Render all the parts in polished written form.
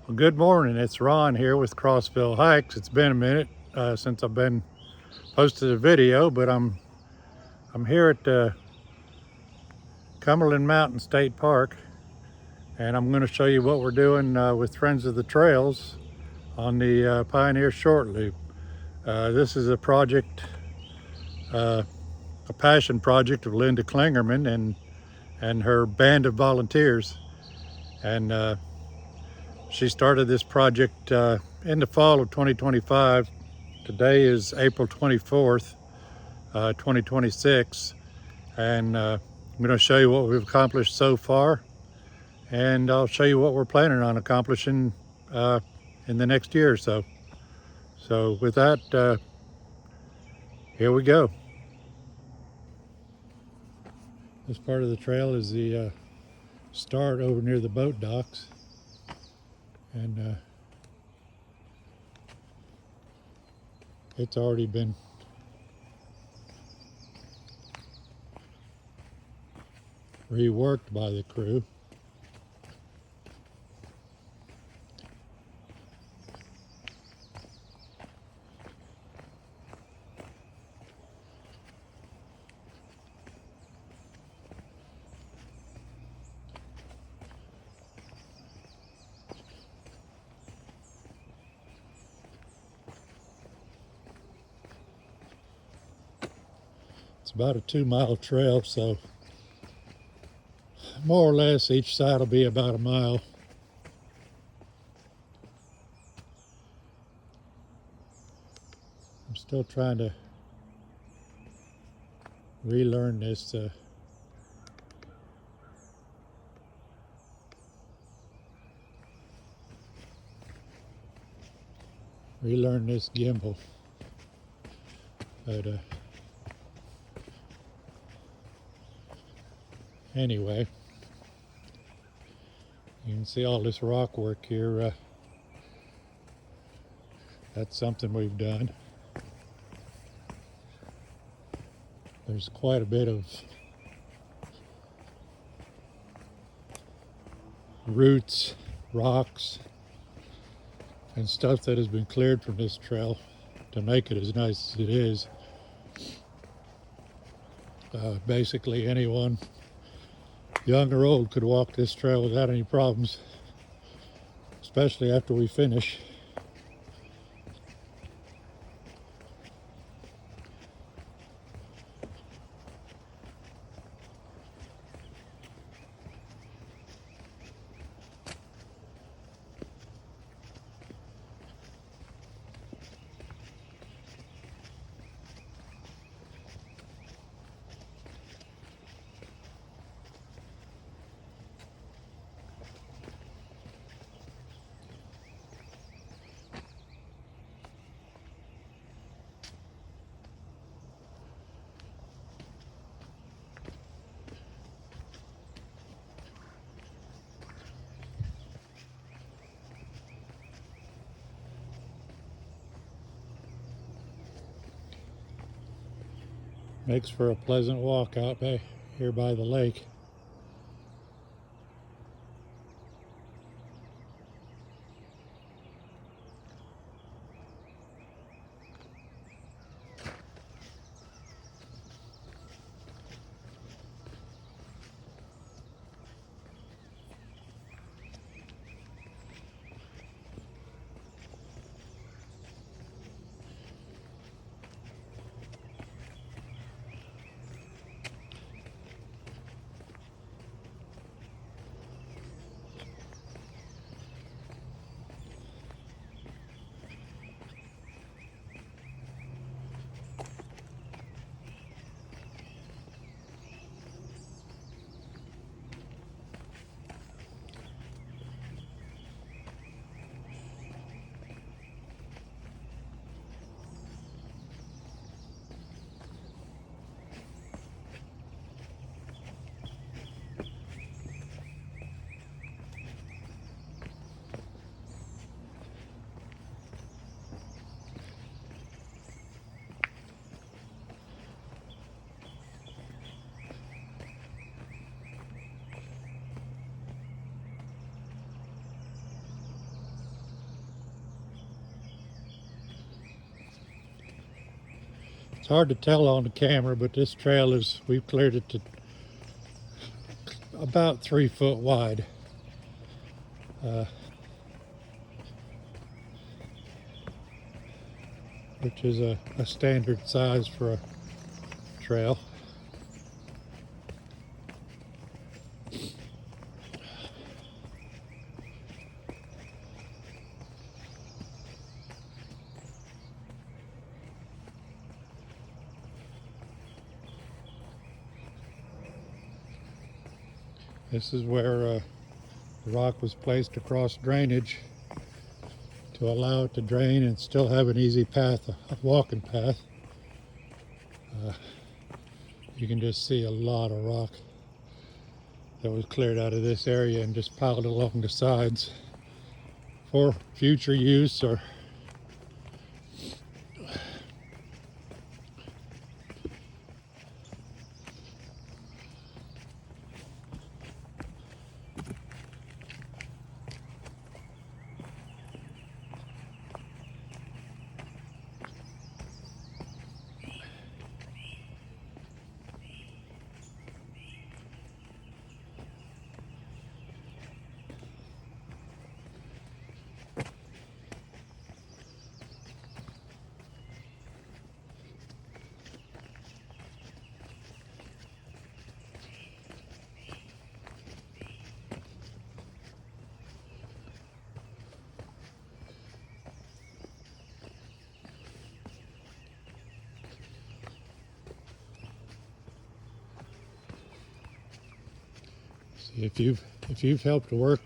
Well, good morning. It's Ron here with Crossville Hikes. It's been a minute since I've been posted a video, but I'm here at Cumberland Mountain State Park, and I'm going to show you what we're doing with Friends of the Trails on the Pioneer Short Loop. This is a project, a passion project of Linda Klingerman and her band of volunteers, and she started this project in the fall of 2025. Today is April 24th, 2026, and I'm going to show you what we've accomplished so far, and I'll show you what we're planning on accomplishing in the next year or so. So with that, here we go. This part of the trail is the start over near the boat docks, and it's already been reworked by the crew. It's about a 2-mile trail, so more or less each side will be about a mile. I'm still trying to relearn this gimbal, but anyway, you can see all this rock work here. That's something we've done. There's quite a bit of roots, rocks, and stuff that has been cleared from this trail to make it as nice as it is. Basically anyone, young or old, could walk this trail without any problems, especially after we finish. Makes for a pleasant walk out here by the lake. It's hard to tell on the camera, but this trail is, we've cleared it to about 3 foot wide. Which is a standard size for a trail. This is where the rock was placed across drainage to allow it to drain and still have an easy path, a walking path. You can just see a lot of rock that was cleared out of this area and just piled along the sides for future use or if you've helped work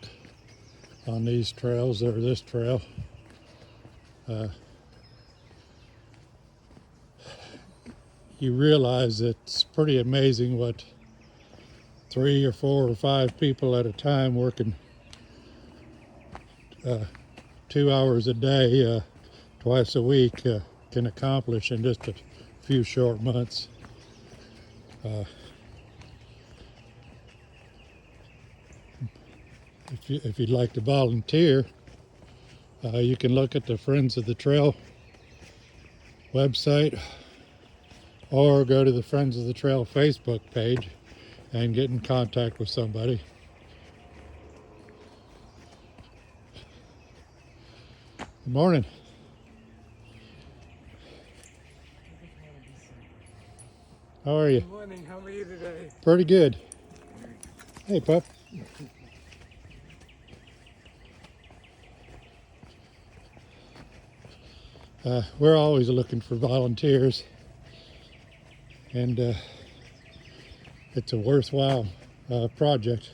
on these trails or this trail, you realize it's pretty amazing what 3 or 4 or 5 people at a time working 2 hours a day, twice a week, can accomplish in just a few short months. If you'd like to volunteer, you can look at the Friends of the Trail website or go to the Friends of the Trail Facebook page and get in contact with somebody. Good morning. How are you? Good morning. How are you today? Pretty good. Hey, pup. We're always looking for volunteers, and it's a worthwhile project.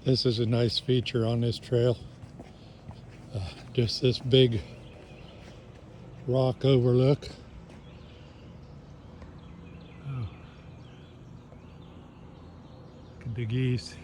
This is a nice feature on this trail. Just this big rock overlook. Oh. Look at the geese.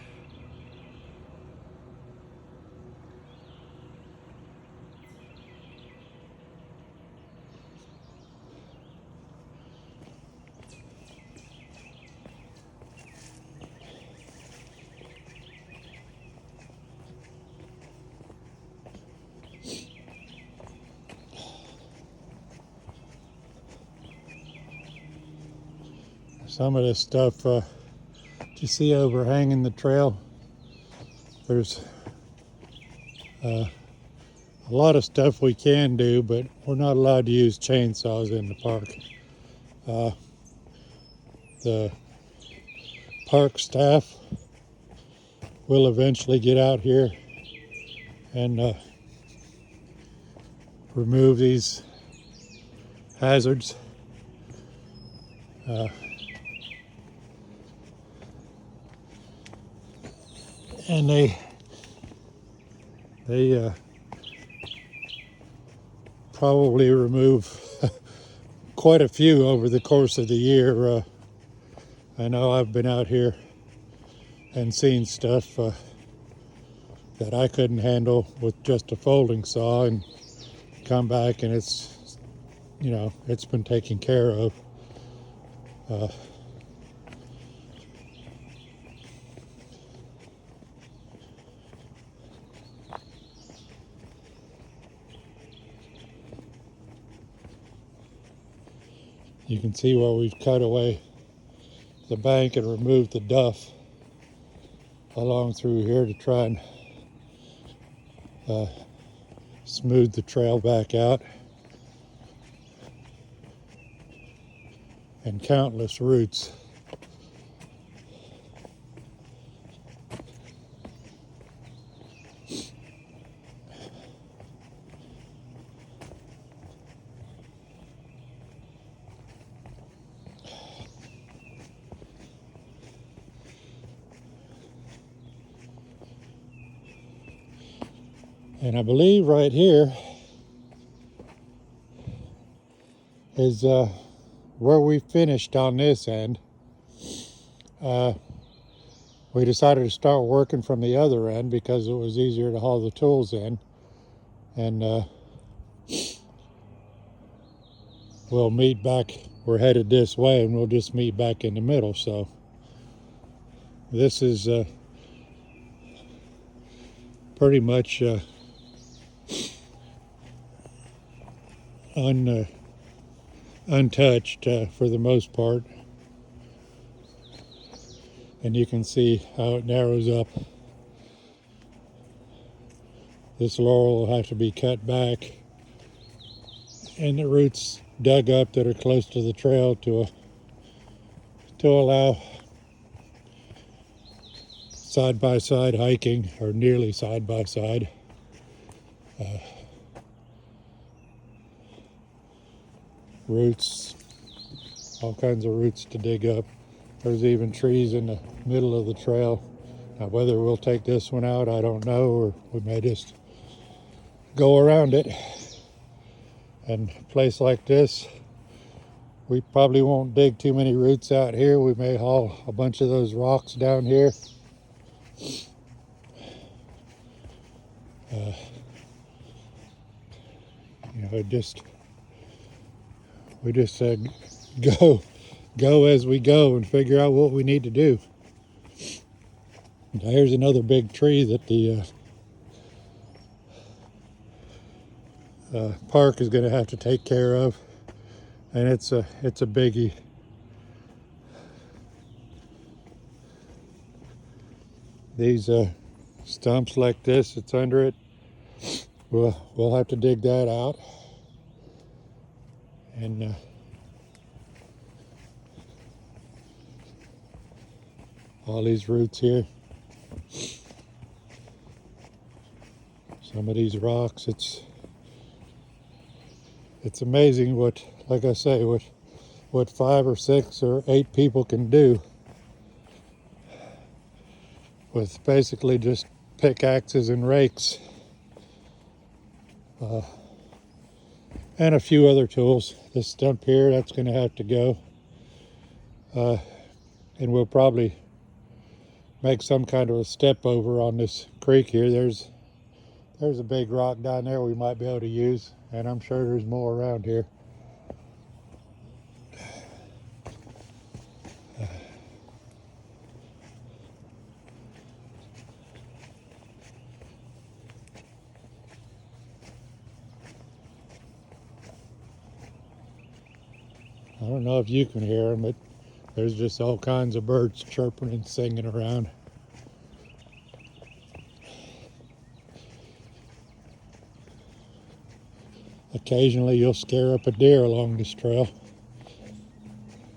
Some of this stuff you see overhanging the trail, there's a lot of stuff we can do, but we're not allowed to use chainsaws in the park. The park staff will eventually get out here and remove these hazards. And they probably remove quite a few over the course of the year. I know I've been out here and seen stuff that I couldn't handle with just a folding saw, and come back and it's, you know, it's been taken care of. You can see where we've cut away the bank and removed the duff along through here to try and smooth the trail back out. And countless roots. And I believe right here is where we finished on this end. We decided to start working from the other end because it was easier to haul the tools in. And we'll meet back, we're headed this way, and we'll just meet back in the middle. So this is pretty much untouched for the most part. And you can see how it narrows up. This laurel will have to be cut back, and the roots dug up that are close to the trail to allow side-by-side hiking, or nearly side-by-side. Roots, all kinds of roots to dig up. There's even trees in the middle of the trail. Now, whether we'll take this one out, I don't know, or we may just go around it. And a place like this, we probably won't dig too many roots out here. We may haul a bunch of those rocks down here. You know, we just said go as we go and figure out what we need to do. Now, here's another big tree that the park is going to have to take care of, and it's a biggie. These stumps like this, it's under it. We'll have to dig that out, and all these roots here. Some of these rocks, it's amazing what, like I say, what 5 or 6 or 8 people can do with basically just pickaxes and rakes, and a few other tools. This stump here, that's going to have to go, and we'll probably make some kind of a step over on this creek here. There's a big rock down there we might be able to use, and I'm sure there's more around here. I don't know if you can hear them, but there's just all kinds of birds chirping and singing around. Occasionally you'll scare up a deer along this trail.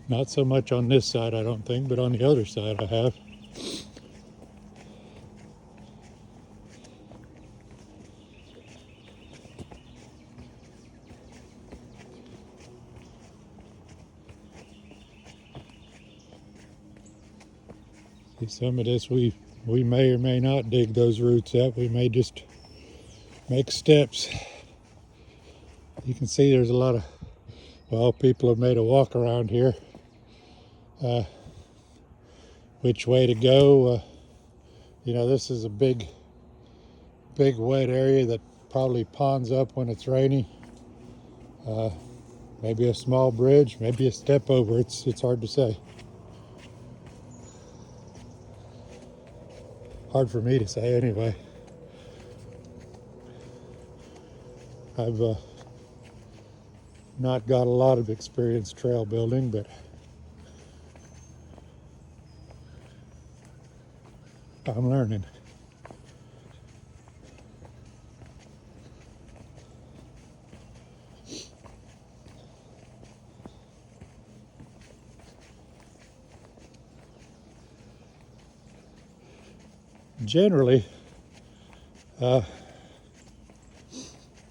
Not so much on this side, I don't think, but on the other side I have. See, some of this we may or may not dig those roots up. We may just make steps. You can see there's a lot of, well, people have made a walk around here. Which way to go? You know, this is a big wet area that probably ponds up when it's rainy. Maybe a small bridge, maybe a step over. It's hard to say. Hard for me to say anyway. I've not got a lot of experience trail building, but I'm learning. Generally,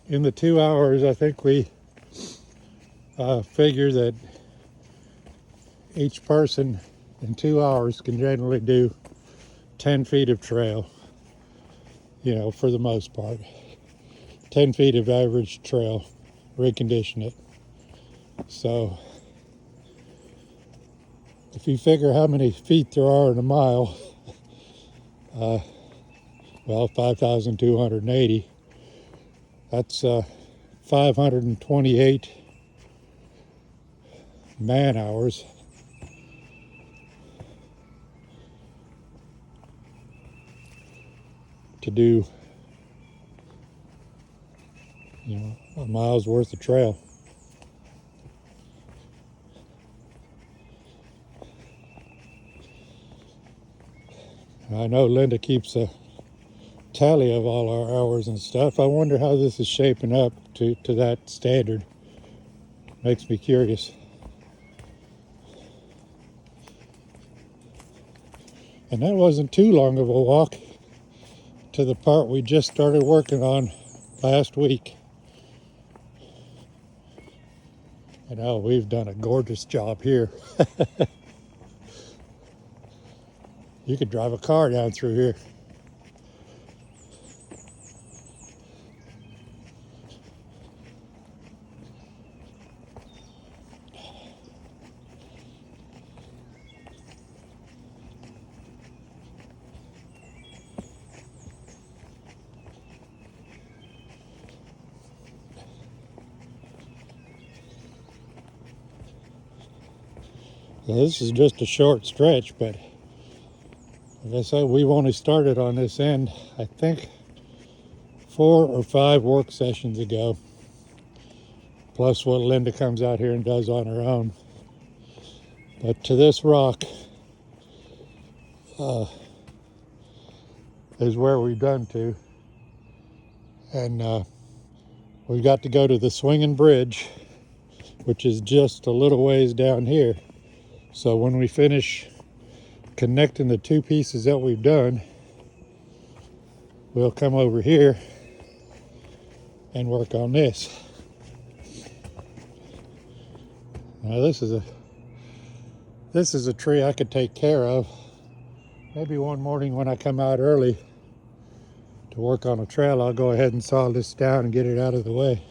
in the 2 hours, I think we figure that each person in 2 hours can generally do 10 feet of trail, you know, for the most part. 10 feet of average trail, recondition it. So if you figure how many feet there are in a mile, well, 5,280, that's 528 man hours. To do, you know, a mile's worth of trail. I know Linda keeps a tally of all our hours and stuff. I wonder how this is shaping up to that standard. Makes me curious. And that wasn't too long of a walk to the part we just started working on last week. And oh, we've done a gorgeous job here. You could drive a car down through here. Well, this is just a short stretch, but like I said, we've only started on this end, I think, 4 or 5 work sessions ago, plus what Linda comes out here and does on her own. But to this rock is where we've done to. And we've got to go to the swinging bridge, which is just a little ways down here. So when we finish connecting the 2 pieces that we've done, we'll come over here and work on this. Now this is a tree I could take care of. Maybe one morning when I come out early to work on a trail, I'll go ahead and saw this down and get it out of the way.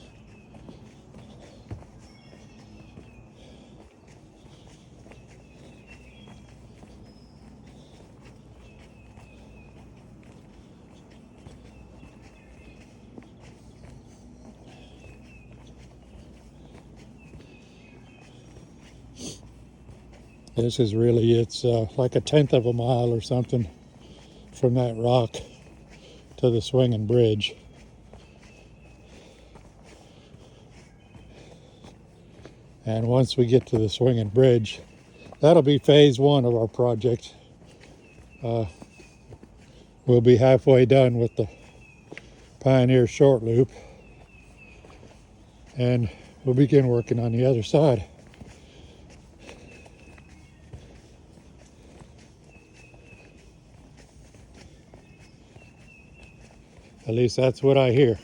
This is really, it's like 1/10 of a mile or something from that rock to the swinging bridge. And once we get to the swinging bridge, that'll be phase 1 of our project. We'll be halfway done with the Pioneer short loop, and we'll begin working on the other side. At least that's what I hear.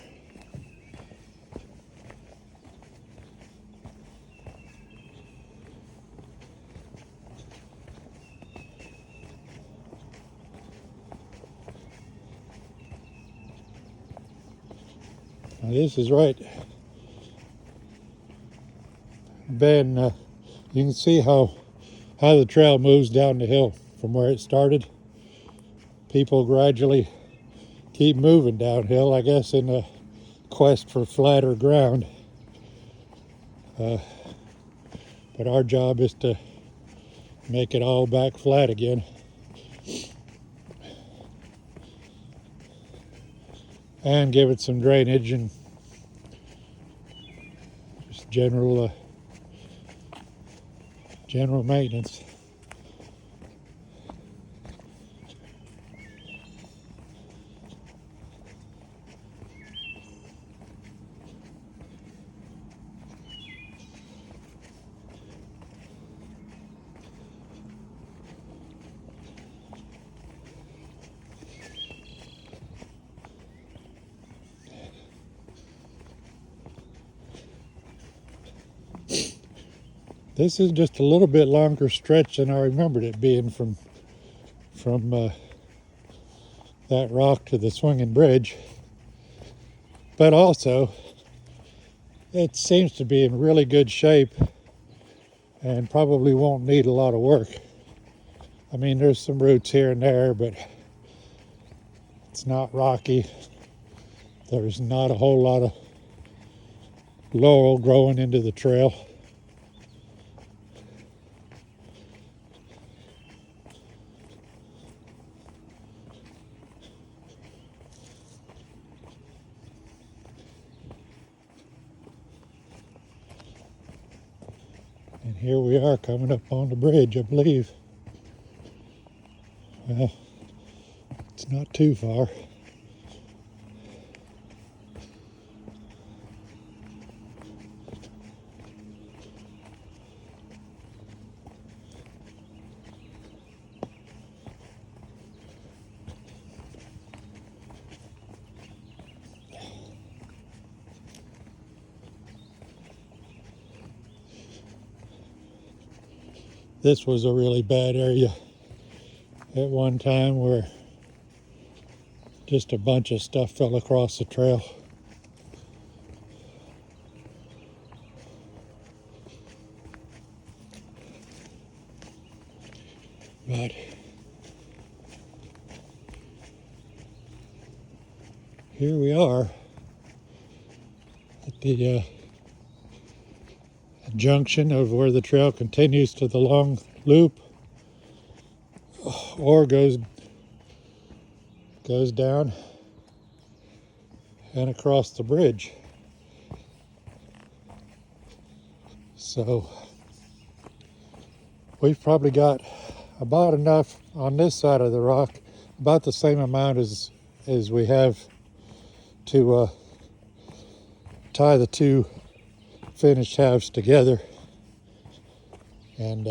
Now this is right. You can see how the trail moves down the hill from where it started. People gradually keep moving downhill, I guess, in a quest for flatter ground. But our job is to make it all back flat again. And give it some drainage and just general maintenance. This is just a little bit longer stretch than I remembered it being from that rock to the swinging bridge. But also, it seems to be in really good shape and probably won't need a lot of work. I mean, there's some roots here and there, but it's not rocky. There's not a whole lot of laurel growing into the trail. And here we are coming up on the bridge, I believe. Well, it's not too far. This was a really bad area at one time where just a bunch of stuff fell across the trail. But here we are at the junction of where the trail continues to the long loop or goes down and across the bridge. So we've probably got about enough on this side of the rock, about the same amount as we have to tie the two finished halves together. And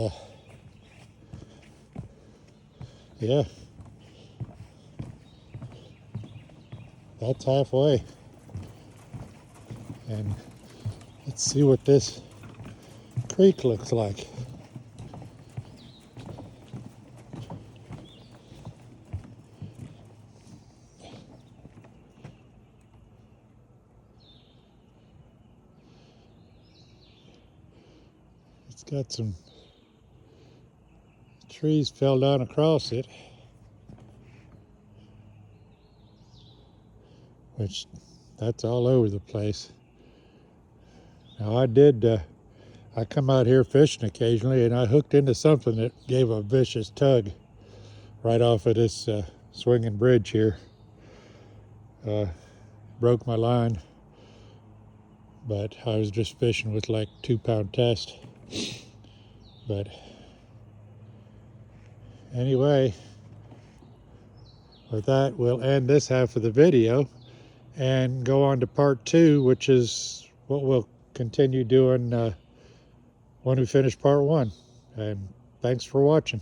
yeah, that's halfway. And let's see what this creek looks like. It's got some trees fell down across it, which that's all over the place. Now I come out here fishing occasionally, and I hooked into something that gave a vicious tug right off of this swinging bridge here. Broke my line, but I was just fishing with like 2-pound test. But anyway, with that, we'll end this half of the video and go on to part 2, which is what we'll continue doing when we finish part 1. And thanks for watching.